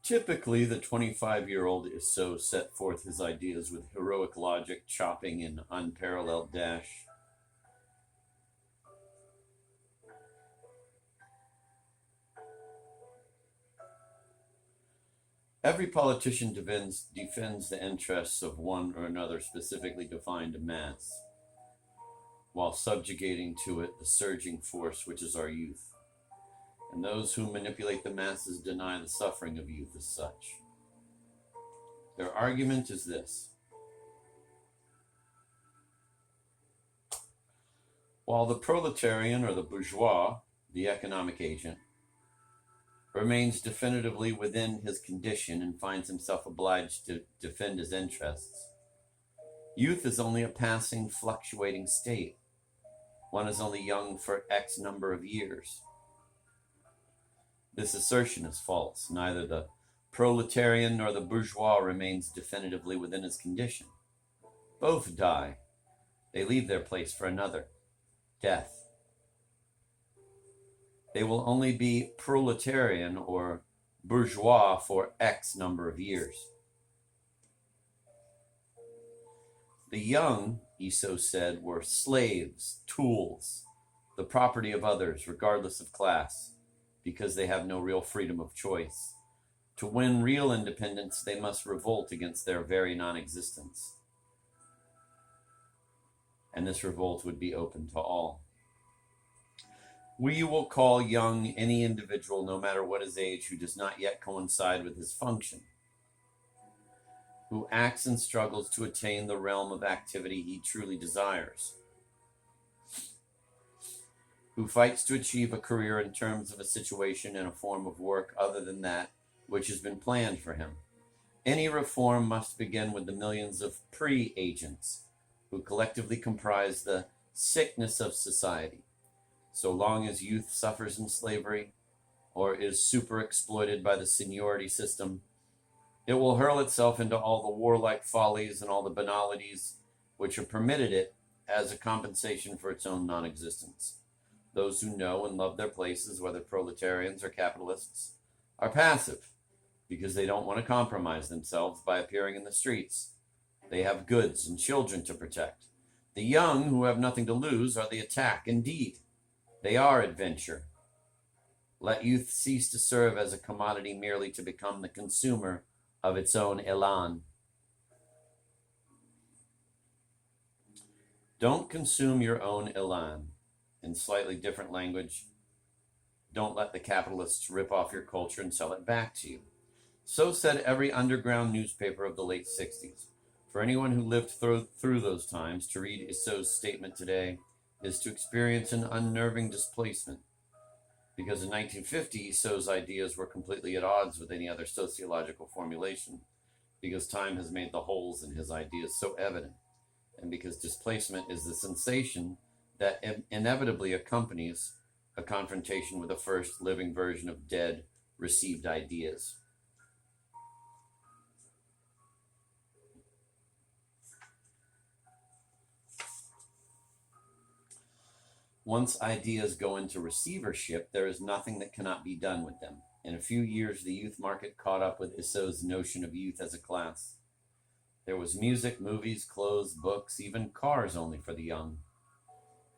Typically, the 25-year-old Issou set forth his ideas with heroic logic, chopping in unparalleled dash. Every politician defends the interests of one or another specifically defined mass, while subjugating to it the surging force which is our youth. And those who manipulate the masses deny the suffering of youth as such. Their argument is this: while the proletarian or the bourgeois, the economic agent, remains definitively within his condition and finds himself obliged to defend his interests, youth is only a passing, fluctuating state. One is only young for X number of years. This assertion is false. Neither the proletarian nor the bourgeois remains definitively within his condition. Both die. They leave their place for another, death. They will only be proletarian or bourgeois for X number of years. The young, Issou said, were slaves, tools, the property of others, regardless of class, because they have no real freedom of choice. To win real independence, they must revolt against their very non-existence. And this revolt would be open to all. We will call young any individual, no matter what his age, who does not yet coincide with his function, who acts and struggles to attain the realm of activity he truly desires, who fights to achieve a career in terms of a situation and a form of work other than that which has been planned for him. Any reform must begin with the millions of pre-agents who collectively comprise the sickness of society. So long as youth suffers in slavery or is super exploited by the seniority system, it will hurl itself into all the warlike follies and all the banalities which are permitted it as a compensation for its own non-existence. Those who know and love their places, whether proletarians or capitalists, are passive because they don't want to compromise themselves by appearing in the streets. They have goods and children to protect. The young, who have nothing to lose, are the attack. Indeed, they are adventure. Let youth cease to serve as a commodity merely to become the consumer of its own elan. Don't consume your elan. In slightly different language, don't let the capitalists rip off your culture and sell it back to you. So said every underground newspaper of the late 60s. For anyone who lived through those times, to read Issou's statement today is to experience an unnerving displacement, because in 1950, Issou's ideas were completely at odds with any other sociological formulation, because time has made the holes in his ideas so evident, and because displacement is the sensation that inevitably accompanies a confrontation with the first living version of dead, received ideas. Once ideas go into receivership, there is nothing that cannot be done with them. In a few years, the youth market caught up with Issou's notion of youth as a class. There was music, movies, clothes, books, even cars only for the young.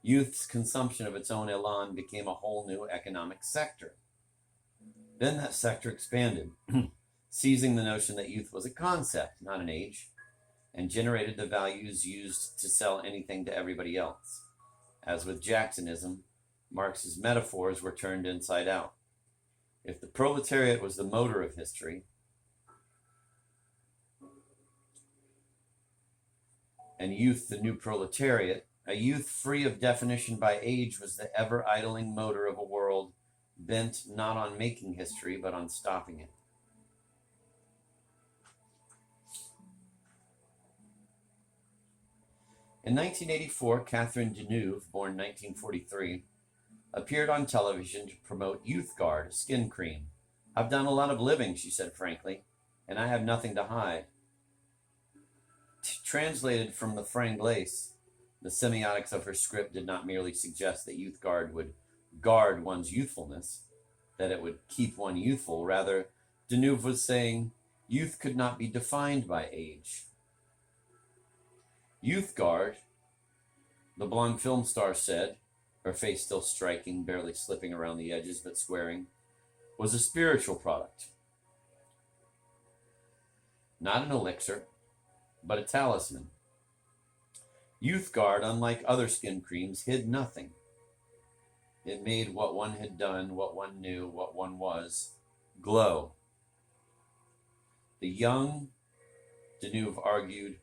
Youth's consumption of its own elan became a whole new economic sector. Then that sector expanded, seizing the notion that youth was a concept, not an age, and generated the values used to sell anything to everybody else. As with Jacksonism, Marx's metaphors were turned inside out. If the proletariat was the motor of history, and youth the new proletariat, a youth free of definition by age was the ever-idling motor of a world bent not on making history, but on stopping it. In 1984, Catherine Deneuve, born 1943, appeared on television to promote Youth Guard, a skin cream. "I've done a lot of living," she said frankly, "and I have nothing to hide." Translated from the Franglais, the semiotics of her script did not merely suggest that Youth Guard would guard one's youthfulness, that it would keep one youthful. Rather, Deneuve was saying youth could not be defined by age. Youthgard, the blonde film star said, her face still striking, barely slipping around the edges but squaring, was a spiritual product. Not an elixir, but a talisman. Youthgard, unlike other skin creams, hid nothing. It made what one had done, what one knew, what one was, glow. The young, Deneuve argued,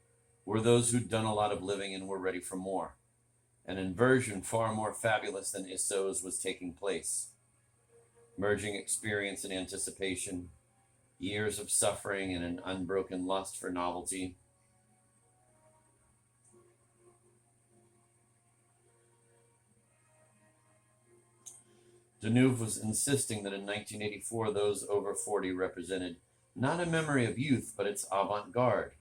were those who'd done a lot of living and were ready for more. An inversion far more fabulous than Isso's was taking place. Merging experience and anticipation, years of suffering and an unbroken lust for novelty. Deneuve was insisting that in 1984 those over 40 represented not a memory of youth, but its avant-garde.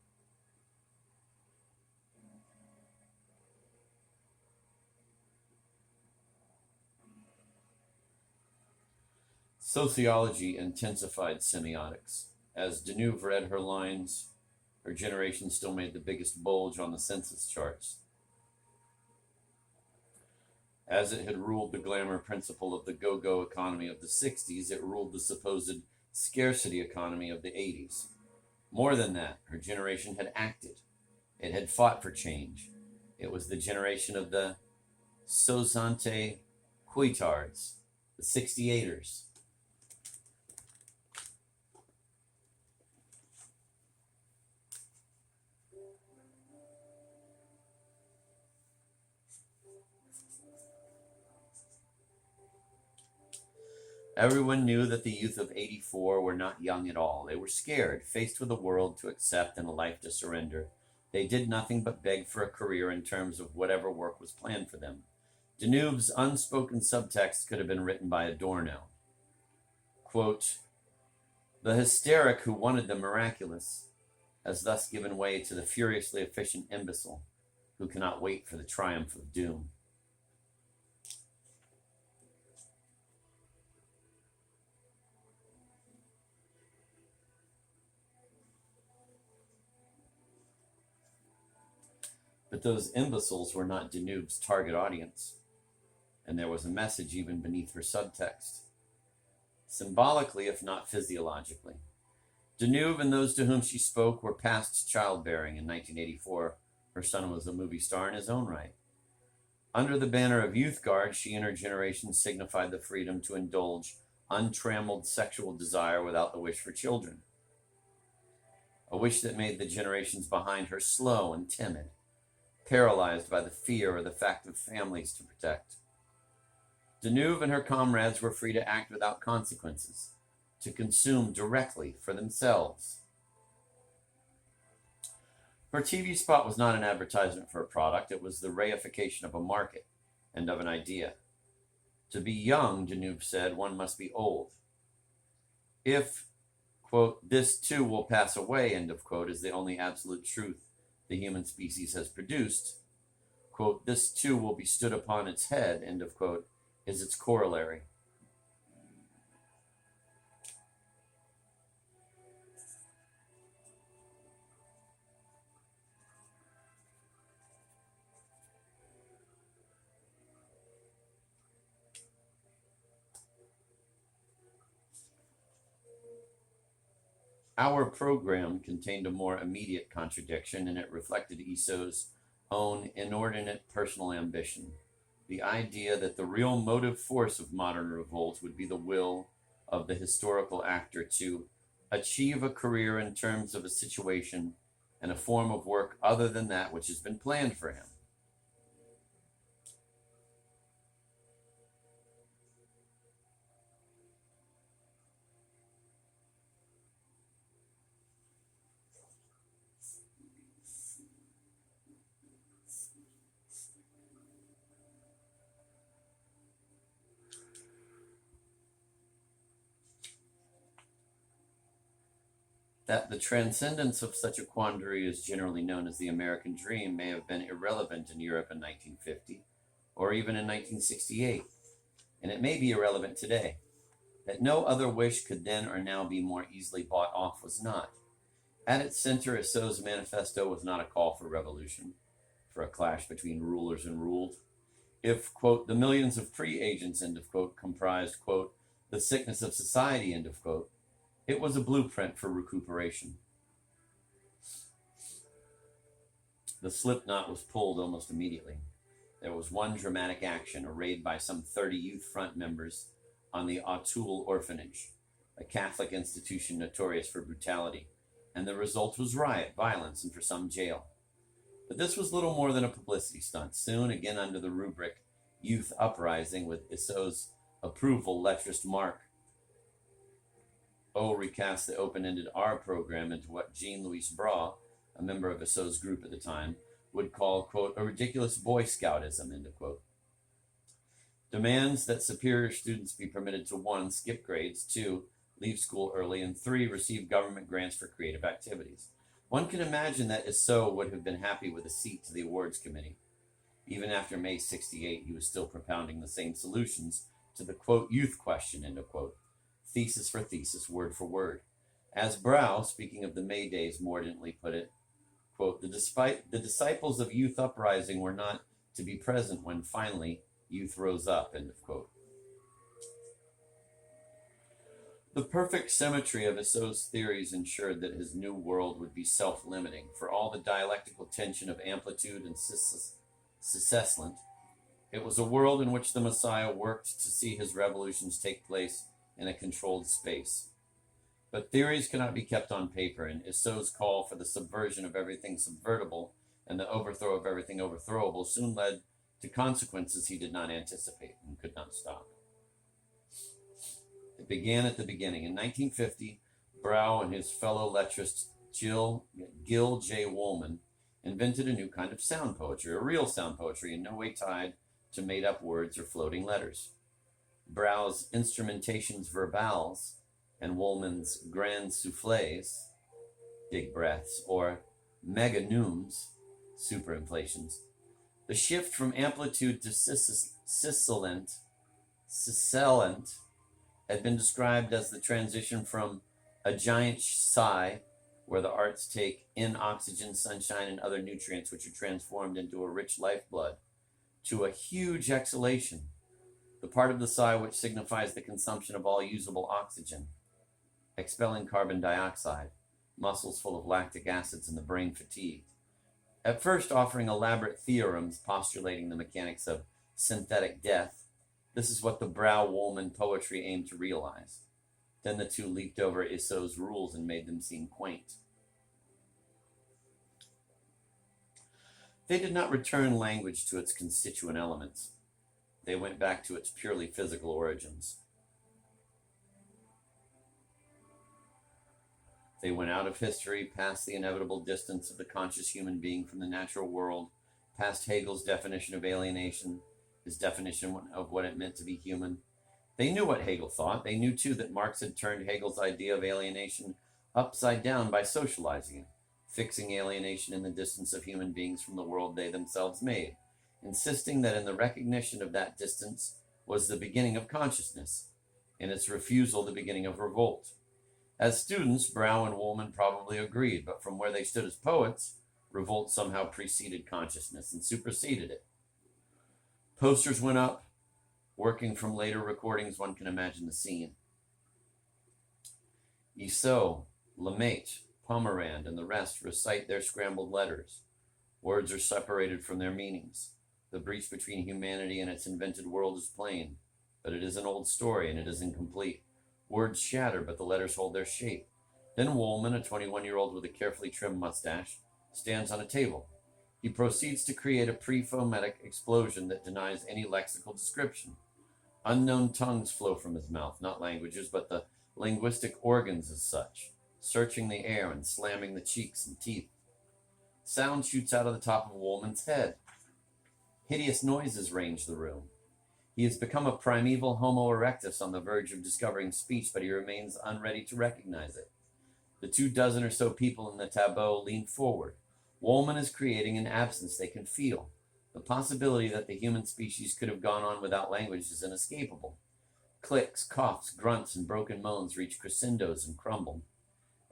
Sociology intensified semiotics. As Deneuve read her lines, her generation still made the biggest bulge on the census charts. As it had ruled the glamour principle of the go-go economy of the 60s, it ruled the supposed scarcity economy of the 80s. More than that, her generation had acted. It had fought for change. It was the generation of the Sozante Cuitards, the 68ers. Everyone knew that the youth of 84 were not young at all. They were scared, faced with a world to accept and a life to surrender. They did nothing but beg for a career in terms of whatever work was planned for them. Deneuve's unspoken subtext could have been written by Adorno. Quote, the hysteric who wanted the miraculous has thus given way to the furiously efficient imbecile who cannot wait for the triumph of doom. But those imbeciles were not Deneuve's target audience, and there was a message even beneath her subtext. Symbolically, if not physiologically. Deneuve and those to whom she spoke were past childbearing. In 1984, her son was a movie star in his own right. Under the banner of Youthgard, she and her generation signified the freedom to indulge untrammeled sexual desire without the wish for children. A wish that made the generations behind her slow and timid, paralyzed by the fear or the fact of families to protect. Deneuve and her comrades were free to act without consequences, to consume directly for themselves. Her TV spot was not an advertisement for a product, it was the reification of a market and of an idea. To be young, Deneuve said, one must be old. If, quote, this too will pass away, end of quote, is the only absolute truth the human species has produced, quote, this too will be stood upon its head, end of quote, is its corollary. Our program contained a more immediate contradiction, and it reflected Isso's own inordinate personal ambition. The idea that the real motive force of modern revolt would be the will of the historical actor to achieve a career in terms of a situation and a form of work other than that which has been planned for him. That the transcendence of such a quandary is generally known as the American dream may have been irrelevant in Europe in 1950, or even in 1968, and it may be irrelevant today. that no other wish could then or now be more easily bought off was not. At its center, Isso's manifesto was not a call for revolution, for a clash between rulers and ruled. If, quote, the millions of free agents, end of quote, comprised, quote, the sickness of society, end of quote, it was a blueprint for recuperation. The slip knot was pulled almost immediately. There was one dramatic action, a raid by some 30 Youth Front members on the Auteuil Orphanage, a Catholic institution notorious for brutality, and the result was riot, violence, and for some jail. But this was little more than a publicity stunt, soon again under the rubric Youth Uprising, with Isso's approval, lecherist Mark O recast the open-ended R program into what Jean-Louis Brahe, a member of Isso's group at the time, would call, quote, a ridiculous Boy Scoutism, end of quote. Demands that superior students be permitted to 1, skip grades, 2, leave school early, and 3, receive government grants for creative activities. One can imagine that Isso would have been happy with a seat to the awards committee. Even after May 68, he was still propounding the same solutions to the, quote, youth question, end of quote, thesis for thesis, word for word. As Brahe, speaking of the May days, mordantly put it, quote, the disciples of Youth Uprising were not to be present when finally youth rose up, end of quote. The perfect symmetry of Isso's theories ensured that his new world would be self-limiting. For all the dialectical tension of amplitude and successlant, it was a world in which the Messiah worked to see his revolutions take place in a controlled space. But theories cannot be kept on paper, and Isso's call for the subversion of everything subvertible and the overthrow of everything overthrowable soon led to consequences he did not anticipate and could not stop. It began at the beginning. In 1950, Brahe and his fellow lecherist Gil J. Wolman invented a new kind of sound poetry, a real sound poetry in no way tied to made-up words or floating letters. Brahe's instrumentations verbales and Wolman's grand souffles, big breaths, or meganooms, superinflations. The shift from amplitude to sibilant had been described as the transition from a giant sigh, where the arts take in oxygen, sunshine, and other nutrients which are transformed into a rich lifeblood, to a huge exhalation, the part of the sigh which signifies the consumption of all usable oxygen, expelling carbon dioxide, muscles full of lactic acids, and the brain fatigued. At first offering elaborate theorems postulating the mechanics of synthetic death, this is what the Brahe-Wolman poetry aimed to realize. Then the two leaped over Isso's rules and made them seem quaint. They did not return language to its constituent elements. They went back to its purely physical origins. They went out of history, past the inevitable distance of the conscious human being from the natural world, past Hegel's definition of alienation, his definition of what it meant to be human. They knew what Hegel thought. They knew, too, that Marx had turned Hegel's idea of alienation upside down by socializing it, fixing alienation in the distance of human beings from the world they themselves made, insisting that in the recognition of that distance was the beginning of consciousness, in its refusal the beginning of revolt. As students, Brahe and Wolman probably agreed, but from where they stood as poets, revolt somehow preceded consciousness and superseded it. Posters went up. Working from later recordings, one can imagine the scene. Isso, Lemaitre, Pomerand, and the rest recite their scrambled letters. Words are separated from their meanings. The breach between humanity and its invented world is plain, but it is an old story and it is incomplete. Words shatter, but the letters hold their shape. Then Wolman, a 21-year-old with a carefully trimmed mustache, stands on a table. He proceeds to create a pre-phonetic explosion that denies any lexical description. Unknown tongues flow from his mouth, not languages, but the linguistic organs as such, searching the air and slamming the cheeks and teeth. Sound shoots out of the top of Wolman's head. Hideous noises range the room. He has become a primeval Homo erectus on the verge of discovering speech, but he remains unready to recognize it. The 24 or so people in the tableau lean forward. Wolman is creating an absence they can feel. The possibility that the human species could have gone on without language is inescapable. Clicks, coughs, grunts, and broken moans reach crescendos and crumble.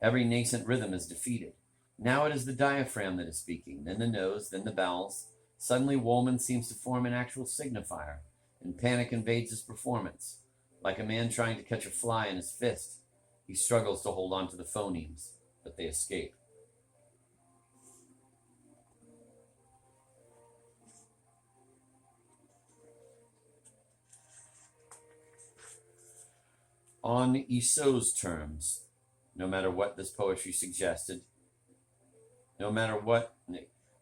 Every nascent rhythm is defeated. Now it is the diaphragm that is speaking, then the nose, then the bowels. Suddenly Woolman seems to form an actual signifier, and panic invades his performance. Like a man trying to catch a fly in his fist, he struggles to hold on to the phonemes, but they escape. On Isso's terms, no matter what this poetry suggested, no matter what,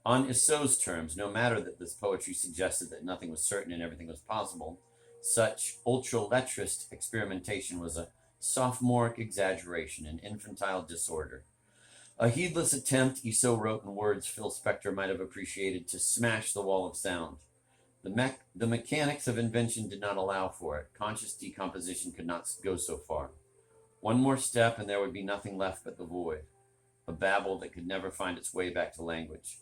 on Isso's terms, no matter that this poetry suggested that nothing was certain and everything was possible, such ultra-letrist experimentation was a sophomoric exaggeration, an infantile disorder. A heedless attempt, Isso wrote in words Phil Spector might have appreciated, to smash the wall of sound. The mechanics of invention did not allow for it. Conscious decomposition could not go so far. One more step and there would be nothing left but the void, a babble that could never find its way back to language,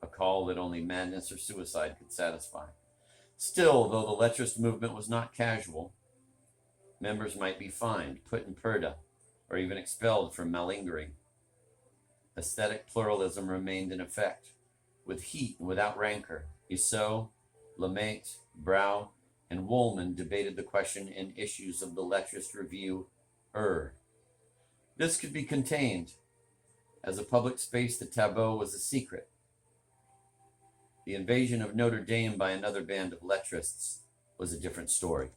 a call that only madness or suicide could satisfy. Still, though the letrist movement was not casual, members might be fined, put in purdah, or even expelled for malingering. Aesthetic pluralism remained in effect, with heat and without rancor. Isso, Lemaitre, Brau, and Woolman debated the question in issues of the letrist review, This could be contained. As a public space, the tableau was a secret. The invasion of Notre Dame by another band of letrists was a different story.